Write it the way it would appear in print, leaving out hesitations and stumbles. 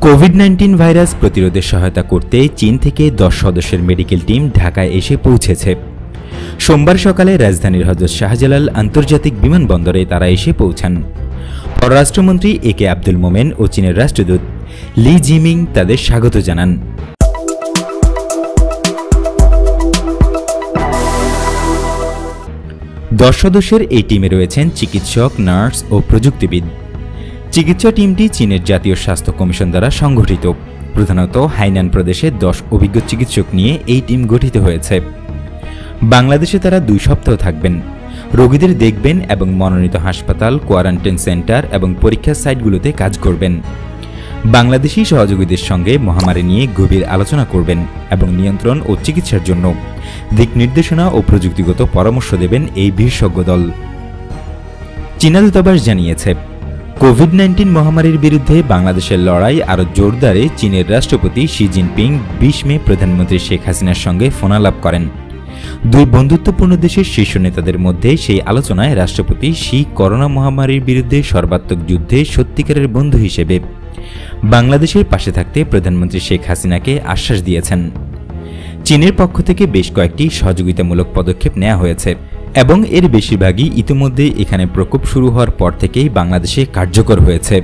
COVID-19 virus প্রতিরোধে সহায়তা করতে চীন থেকে 10 সদস্যের মেডিকেল টিম ঢাকায় এসে পৌঁছেছে। সোমবার সকালে রাজধানীর হযরত শাহজালাল আন্তর্জাতিক বিমানবন্দরে তারা এসে পৌঁছান। পররাষ্ট্রমন্ত্রী একে আব্দুল মোমেন ও চীনের রাষ্ট্রদূত লি জিমিং তাদের স্বাগত জানান। 10 সদস্যের এই টিমে রয়েছেন চিকিৎসক, নার্স ও প্রযুক্তিবিদ। চিকিৎসা টিমটি চীনের জাতীয় স্বাস্থ্য কমিশন দ্বারা সংগঠিত। প্রধানত হাইনান প্রদেশে 10 অভিজ্ঞ চিকিৎসক নিয়ে এই টিম গঠিত হয়েছে। বাংলাদেশে তারা 2 সপ্তাহ থাকবেন, রোগীদের দেখবেন এবং মনোনীত হাসপাতাল, কোয়ারেন্টাইন সেন্টার এবং পরীক্ষার সাইটগুলোতে কাজ করবেন। বাংলাদেশি সহযোগীদের সঙ্গে মহামারী নিয়ে গভীর আলোচনা করবেন এবং নিয়ন্ত্রণ ও চিকিৎসার জন্য দিক নির্দেশনা ও প্রযুক্তিগত পরামর্শ দেবেন এই বিশেষজ্ঞ দল। চীনা দূতাবাস জানিয়েছে, কোভিড-19 মহামারীর বিরুদ্ধে বাংলাদেশের লড়াই আরও জোরদারে চীনের রাষ্ট্রপতি শি জিনপিং 20 মে প্রধানমন্ত্রী শেখ হাসিনার সঙ্গে ফোনালাপ করেন। 2 বন্ধুত্বপূর্ণ দেশের শীর্ষ নেতাদের মধ্যে সেই আলোচনায় রাষ্ট্রপতি শি করোনা মহামারীর বিরুদ্ধে সর্বাত্মক যুদ্ধে সত্যিকারের বন্ধু হিসেবে বাংলাদেশের পাশে থাকতে প্রধানমন্ত্রী শেখ হাসিনাকে আশ্বাস দিয়েছেন। চীনের পক্ষ থেকে বেশ কয়েকটি সহযোগিতামূলক পদক্ষেপ নেওয়া হয়েছে এবং এর বেশিরভাগই ইতিমধ্যে এখানে প্রকোপ শুরু হওয়ার পর থেকেই বাংলাদেশে কার্যকর হয়েছে।